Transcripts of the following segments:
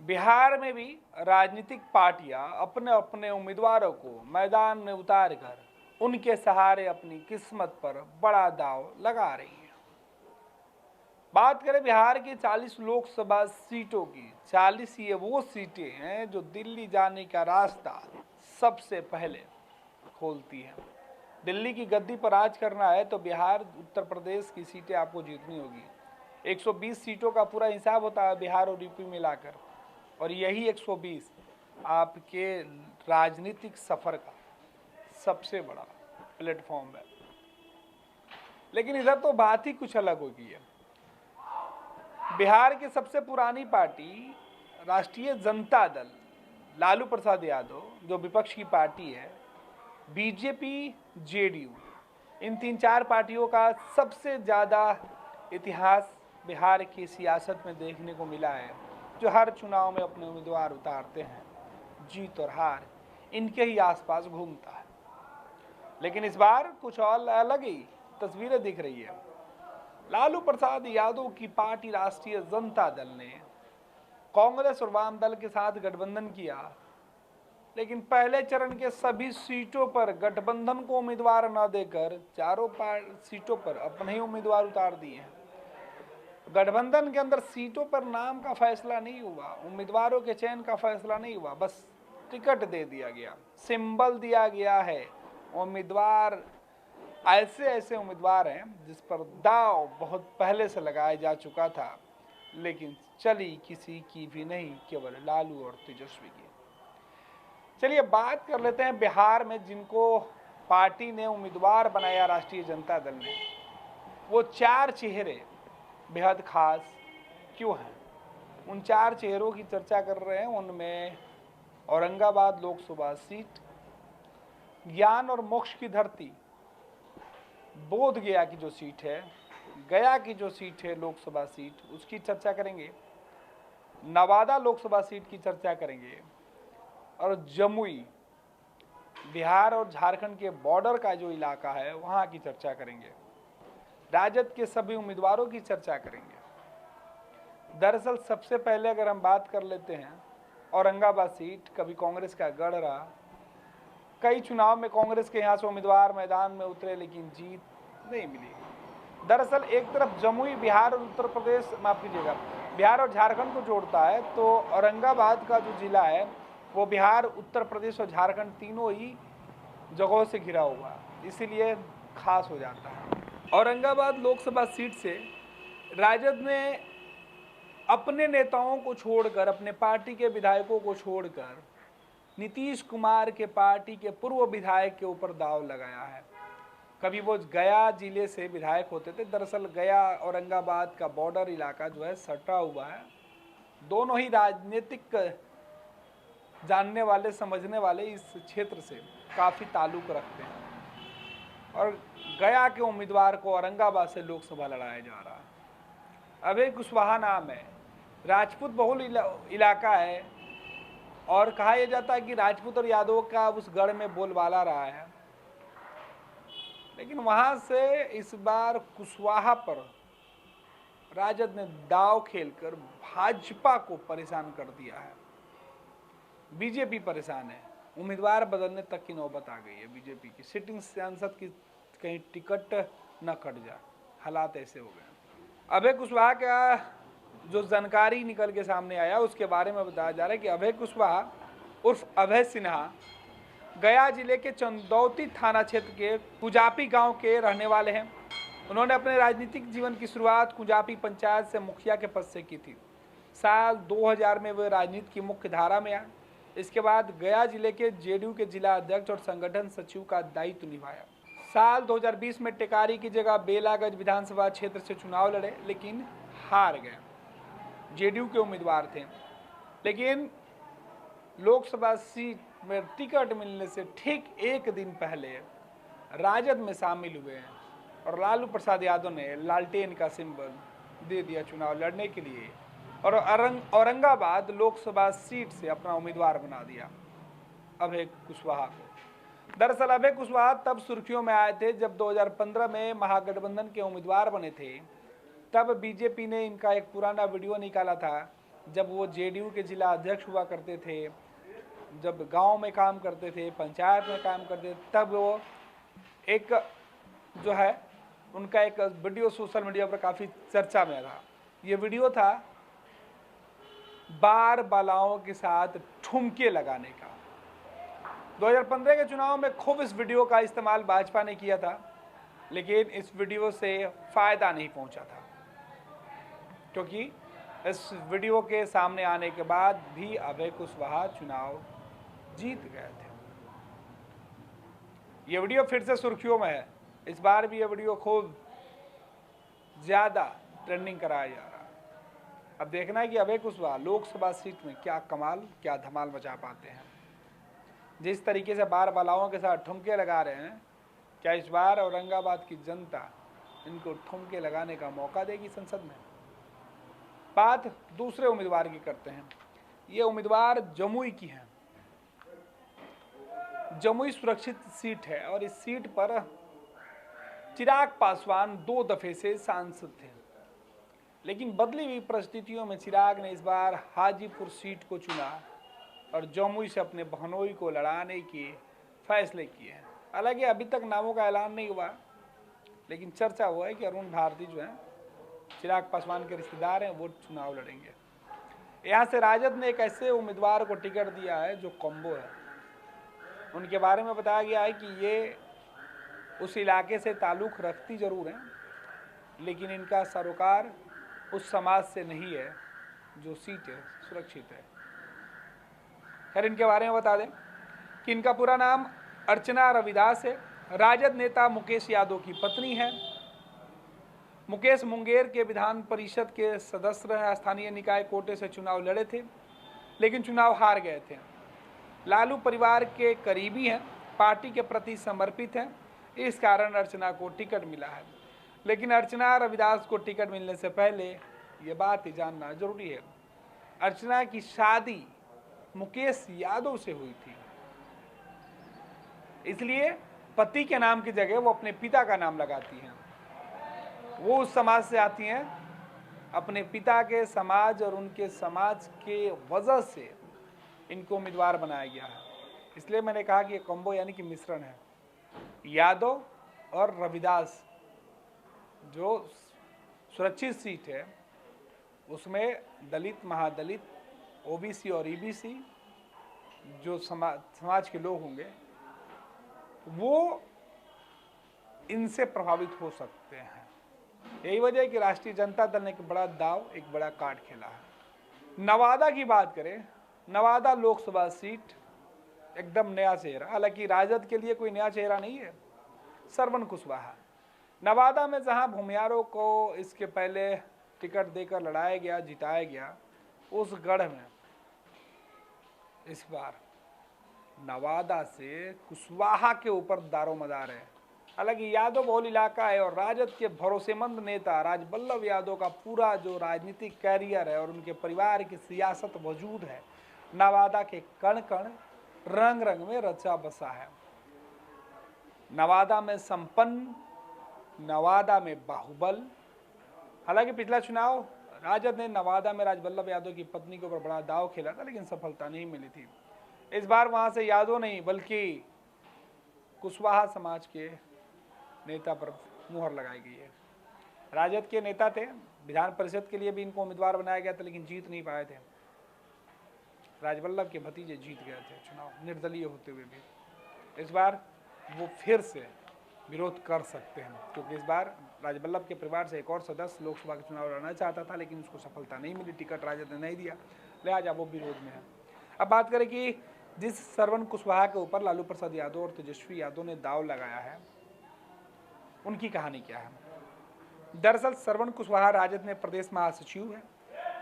बिहार में भी राजनीतिक पार्टियां अपने अपने उम्मीदवारों को मैदान में उतार कर उनके सहारे अपनी किस्मत पर बड़ा दांव लगा रही है। बात करें बिहार की 40 लोकसभा सीटों की, 40 ये वो सीटें हैं जो दिल्ली जाने का रास्ता सबसे पहले खोलती है। दिल्ली की गद्दी पर राज करना है तो बिहार उत्तर प्रदेश की सीटें आपको जीतनी होगी। 120 सीटों का पूरा हिसाब होता है बिहार और यूपी मिलाकर, और यही 120 आपके राजनीतिक सफर का सबसे बड़ा प्लेटफॉर्म है। लेकिन इधर तो बात ही कुछ अलग होगी है। बिहार की सबसे पुरानी पार्टी राष्ट्रीय जनता दल, लालू प्रसाद यादव जो विपक्ष की पार्टी है, बीजेपी, जेडीयू, इन 3-4 पार्टियों का सबसे ज़्यादा इतिहास बिहार की सियासत में देखने को मिला है, जो हर चुनाव में अपने उम्मीदवार उतारते हैं। जीत और हार इनके ही आसपास घूमता है। लेकिन इस बार कुछ और अलग ही तस्वीरें दिख रही है। लालू प्रसाद यादव की पार्टी राष्ट्रीय जनता दल ने कांग्रेस और वाम दल के साथ गठबंधन किया, लेकिन पहले चरण के सभी सीटों पर गठबंधन को उम्मीदवार न देकर चारों सीटों पर अपने ही उम्मीदवार उतार दिए हैं। गठबंधन के अंदर सीटों पर नाम का फैसला नहीं हुआ, उम्मीदवारों के चयन का फैसला नहीं हुआ, बस टिकट दे दिया गया, सिंबल दिया गया है। उम्मीदवार ऐसे ऐसे उम्मीदवार हैं जिस पर दांव बहुत पहले से लगाया जा चुका था, लेकिन चली किसी की भी नहीं, केवल लालू और तेजस्वी की। चलिए बात कर लेते हैं बिहार में जिनको पार्टी ने उम्मीदवार बनाया राष्ट्रीय जनता दल ने, वो 4 चेहरे बेहद खास क्यों हैं। उन 4 चेहरों की चर्चा कर रहे हैं। उनमें औरंगाबाद लोकसभा सीट, ज्ञान और मोक्ष की धरती बोध गया की जो सीट है, गया की जो सीट है लोकसभा सीट, उसकी चर्चा करेंगे। नवादा लोकसभा सीट की चर्चा करेंगे, और जमुई, बिहार और झारखंड के बॉर्डर का जो इलाका है वहां की चर्चा करेंगे। राजद के सभी उम्मीदवारों की चर्चा करेंगे। दरअसल सबसे पहले अगर हम बात कर लेते हैं, औरंगाबाद सीट कभी कांग्रेस का गढ़ रहा। कई चुनाव में कांग्रेस के यहाँ से उम्मीदवार मैदान में उतरे, लेकिन जीत नहीं मिली। दरअसल एक तरफ जमुई बिहार और उत्तर प्रदेश, माफ कीजिएगा, बिहार और झारखंड को जोड़ता है, तो औरंगाबाद का जो जिला है वो बिहार, उत्तर प्रदेश और झारखंड तीनों ही जगहों से घिरा हुआ है, इसीलिए खास हो जाता है। औरंगाबाद लोकसभा सीट से राजद ने अपने नेताओं को छोड़कर, अपने पार्टी के विधायकों को छोड़कर नीतीश कुमार के पार्टी के पूर्व विधायक के ऊपर दांव लगाया है। कभी वो गया जिले से विधायक होते थे। दरअसल गया औरंगाबाद का बॉर्डर इलाका जो है सटा हुआ है। दोनों ही राजनीतिक जानने वाले, समझने वाले इस क्षेत्र से काफ़ी ताल्लुक रखते हैं, और गया के उम्मीदवार को औरंगाबाद से लोकसभा लड़ाया जा रहा है। अभय कुशवाहा नाम है, राजपूत बहुल इलाका है, और कहा यह जाता है कि राजपूत और यादव का उस गढ़ में बोलबाला रहा है। लेकिन वहां से इस बार कुशवाहा पर राजद ने दांव खेलकर भाजपा को परेशान कर दिया है। बीजेपी परेशान है, उम्मीदवार बदलने तक की नौबत आ गई है बीजेपी की। सिटिंग सांसद की कहीं टिकट न कट जाए, हालात ऐसे हो गए। अभय कुशवाहा का जो जानकारी निकल के सामने आया उसके बारे में बताया जा रहा है कि अभय कुशवाहा उर्फ अभय सिन्हा गया जिले के चंदौती थाना क्षेत्र के कुजापी गांव के रहने वाले हैं। उन्होंने अपने राजनीतिक जीवन की शुरुआत कुजापी पंचायत से मुखिया के पद से की थी। साल 2000 में वे राजनीति की मुख्य धारा में आए। इसके बाद गया जिले के जेडीयू के जिला अध्यक्ष और संगठन सचिव का दायित्व निभाया। साल 2020 में टेकारी की जगह बेलागंज विधानसभा क्षेत्र से चुनाव लड़े, लेकिन हार गए। जेडीयू के उम्मीदवार थे, लेकिन लोकसभा सीट में टिकट मिलने से ठीक एक दिन पहले राजद में शामिल हुए हैं, और लालू प्रसाद यादव ने लालटेन का सिंबल दे दिया चुनाव लड़ने के लिए, और औरंगाबाद लोकसभा सीट से अपना उम्मीदवार बना दिया अभय कुशवाहा को। दरअसल अभय कुशवाहा तब सुर्खियों में आए थे जब 2015 में महागठबंधन के उम्मीदवार बने थे। तब बीजेपी ने इनका एक पुराना वीडियो निकाला था जब वो जेडीयू के जिला अध्यक्ष हुआ करते थे, जब गांव में काम करते थे, पंचायत में काम करते थे, तब वो एक जो है उनका एक वीडियो सोशल मीडिया पर काफ़ी चर्चा में था। ये वीडियो था बार बालाओं के साथ ठुमके लगाने का। 2015 के चुनाव में खूब इस वीडियो का इस्तेमाल भाजपा ने किया था, लेकिन इस वीडियो से फायदा नहीं पहुंचा था, क्योंकि इस वीडियो के सामने आने के बाद भी अभय कुशवाहा चुनाव जीत गए थे। ये वीडियो फिर से सुर्खियों में है। इस बार भी ये वीडियो खूब ज्यादा ट्रेंडिंग कराया जा रहा है। अब देखना है कि अभय कुशवाहा लोकसभा सीट में क्या कमाल, क्या धमाल मचा पाते हैं। जिस तरीके से बार बालाओं के साथ ठुमके लगा रहे हैं, क्या इस बार औरंगाबाद की जनता इनको ठुमके लगाने का मौका देगी संसद में? बात दूसरे उम्मीदवार की करते हैं। ये उम्मीदवार जमुई की हैं। जमुई सुरक्षित सीट है और इस सीट पर चिराग पासवान 2 दफे से सांसद थे, लेकिन बदली हुई परिस्थितियों में चिराग ने इस बार हाजीपुर सीट को चुना और जमुई से अपने बहनोई को लड़ाने के फैसले किए हैं। हालांकि अभी तक नामों का ऐलान नहीं हुआ, लेकिन चर्चा हुआ है कि अरुण भारती जो हैं चिराग पासवान के रिश्तेदार हैं, वो चुनाव लड़ेंगे। यहाँ से राजद ने एक ऐसे उम्मीदवार को टिकट दिया है जो कॉम्बो है। उनके बारे में बताया गया है कि ये उस इलाके से ताल्लुक़ रखती जरूर हैं, लेकिन इनका सरोकार उस समाज से नहीं है जो सीट है सुरक्षित है। खैर, इनके बारे में बता दें कि इनका पूरा नाम अर्चना रविदास है। राजद नेता मुकेश यादव की पत्नी है। मुकेश मुंगेर के विधान परिषद के सदस्य हैं। स्थानीय निकाय कोटे से चुनाव लड़े थे, लेकिन चुनाव हार गए थे। लालू परिवार के करीबी हैं, पार्टी के प्रति समर्पित हैं, इस कारण अर्चना को टिकट मिला है। लेकिन अर्चना रविदास को टिकट मिलने से पहले ये बात ही जानना जरूरी है, अर्चना की शादी मुकेश यादव से हुई थी, इसलिए पति के नाम की जगह वो अपने पिता का नाम लगाती हैं। वो उस समाज से आती हैं, अपने पिता के समाज और उनके समाज के वजह से इनको उम्मीदवार बनाया गया है। इसलिए मैंने कहा कि ये कॉम्बो यानी कि मिश्रण है, यादव और रविदास। जो सुरक्षित सीट है उसमें दलित, महादलित, ओबीसी और ईबीसी जो समाज के लोग होंगे वो इनसे प्रभावित हो सकते हैं। यही वजह है कि राष्ट्रीय जनता दल ने एक बड़ा दाव, एक बड़ा कार्ड खेला है। नवादा की बात करें, नवादा लोकसभा सीट एकदम नया चेहरा, हालांकि राजद के लिए कोई नया चेहरा नहीं है, श्रवण कुशवाहा। नवादा में जहां भूमियारों को इसके पहले टिकट देकर लड़ाया गया, जिताया गया, उस गढ़ में इस बार नवादा से कुशवाहा के ऊपर दारोमदार है। हालांकि यादव बहुल इलाका है और राजद के भरोसेमंद नेता राजबल्लभ यादव का पूरा जो राजनीतिक कैरियर है और उनके परिवार की सियासत वजूद है, नवादा के कण कण, रंग रंग में रचा बसा है। नवादा में संपन्न, नवादा में बाहुबल। हालांकि पिछला चुनाव राजद ने नवादा में राजबल्लभ यादव की पत्नी के ऊपर बड़ा दाव खेला था, लेकिन सफलता नहीं मिली थी। इस बार वहां से यादव नहीं बल्कि कुशवाहा समाज के नेता पर मुहर लगाई गई है। राजद के नेता थे, विधान परिषद के लिए भी इनको उम्मीदवार बनाया गया था, लेकिन जीत नहीं पाए थे। राजबल्लभ के भतीजे जीत गए थे चुनाव, निर्दलीय होते हुए भी। इस बार वो फिर से विरोध कर सकते हैं, क्योंकि इस बार राजबल्लभ के परिवार से एक और सदस्य लोकसभा के चुनाव लड़ना चाहता था, लेकिन उसको सफलता नहीं मिली, टिकट राजद ने नहीं दिया, लिहाजा वो विरोध में है। अब बात करें कि जिस श्रवण कुशवाहा के ऊपर लालू प्रसाद यादव और तेजस्वी यादव ने दाव लगाया है, उनकी कहानी क्या है। दरअसल श्रवण कुशवाहा राजद में प्रदेश महासचिव है।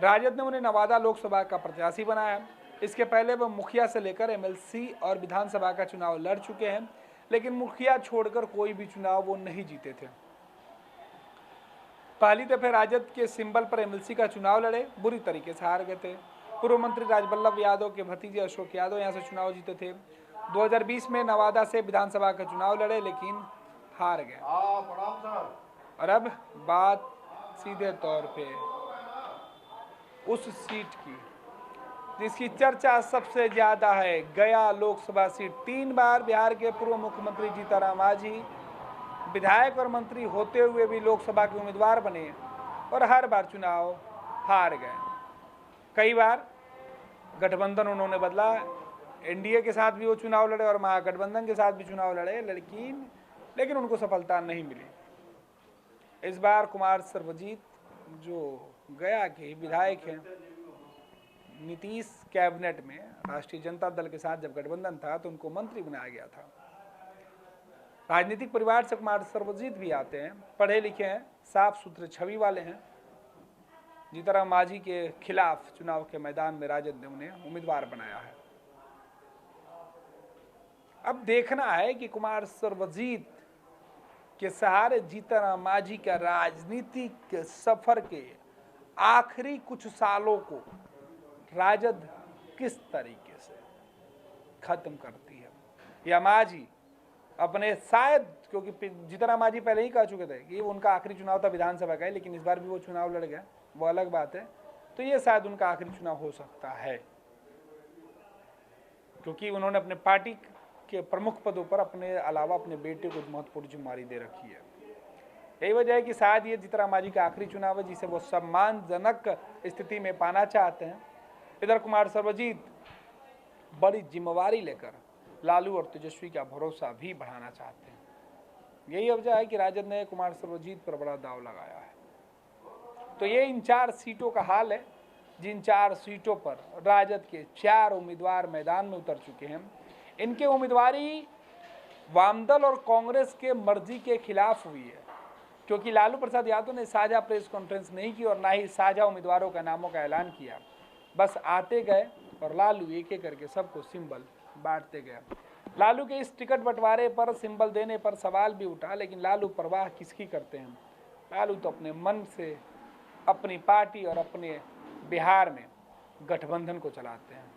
राजद ने उन्हें नवादा लोकसभा का प्रत्याशी बनाया। इसके पहले वह मुखिया से लेकर एमएलसी और विधानसभा का चुनाव लड़ चुके हैं, लेकिन मुखिया छोड़कर कोई भी चुनाव वो नहीं जीते थे। पहली दफे राजद के सिंबल पर एमएलसी का चुनाव लड़े, बुरी तरीके से हार गए थे। पूर्व मंत्री राजबल्लभ यादव के भतीजे अशोक यादव यहाँ से चुनाव जीते थे। 2020 में नवादा से विधानसभा का चुनाव लड़े, लेकिन हार गए। और अब बात सीधे तौर पे उस सीट की जिसकी चर्चा सबसे ज्यादा है, गया लोकसभा सीट। 3 बार बिहार के पूर्व मुख्यमंत्री जीतनराम मांझी विधायक और मंत्री होते हुए भी लोकसभा के उम्मीदवार बने और हर बार चुनाव हार गए। कई बार गठबंधन उन्होंने बदला, एनडीए के साथ भी वो चुनाव लड़े और महागठबंधन के साथ भी चुनाव लड़े, लेकिन उनको सफलता नहीं मिली। इस बार कुमार सर्वजीत जो गया के विधायक हैं, नीतीश कैबिनेट में राष्ट्रीय जनता दल के साथ जब गठबंधन था तो उनको मंत्री बनाया गया था। राजनीतिक परिवार से कुमार सर्वजीत भी आते हैं, पढ़े लिखे हैं, साफ सुथरे छवि वाले हैं। जीतनराम मांझी के खिलाफ चुनाव के मैदान में राजद ने उन्हें उम्मीदवार बनाया है। अब देखना है कि कुमार सर्वजीत के सहारे जीतनराम मांझी का राजनीतिक सफर के आखिरी कुछ सालों को राजद किस तरीके से खत्म करती है, या मांझी अपने शायद, क्योंकि जीतनराम मांझी पहले ही कह चुके थे कि उनका आखिरी चुनाव था विधानसभा का, लेकिन इस बार भी वो चुनाव लड़ गए, वो अलग बात है। तो ये शायद उनका आखिरी चुनाव हो सकता है, क्योंकि उन्होंने अपने पार्टी के प्रमुख पदों पर अपने अलावा अपने बेटे को महत्वपूर्ण जिम्मेदारी दे रखी है। यही वजह है कि शायद ये जीतनराम मांझी का आखिरी चुनाव है जिसे वो सम्मानजनक स्थिति में पाना चाहते हैं। इधर कुमार सर्वजीत बड़ी जिम्मेवारी लेकर लालू और तेजस्वी का भरोसा भी बढ़ाना चाहते हैं। यही वजह है कि राजद ने कुमार सर्वजीत पर बड़ा दाव लगाया है। तो ये इन 4 सीटों का हाल है, जिन 4 सीटों पर राजद के 4 उम्मीदवार मैदान में उतर चुके हैं। इनके उम्मीदवारी वामदल और कांग्रेस के मर्जी के खिलाफ हुई है, क्योंकि लालू प्रसाद यादव ने साझा प्रेस कॉन्फ्रेंस नहीं की और ना ही साझा उम्मीदवारों का नामों का ऐलान किया। बस आते गए और लालू एक एक करके सबको सिंबल बांटते गए। लालू के इस टिकट बंटवारे पर, सिंबल देने पर सवाल भी उठा, लेकिन लालू परवाह किसकी करते हैं। लालू तो अपने मन से अपनी पार्टी और अपने बिहार में गठबंधन को चलाते हैं।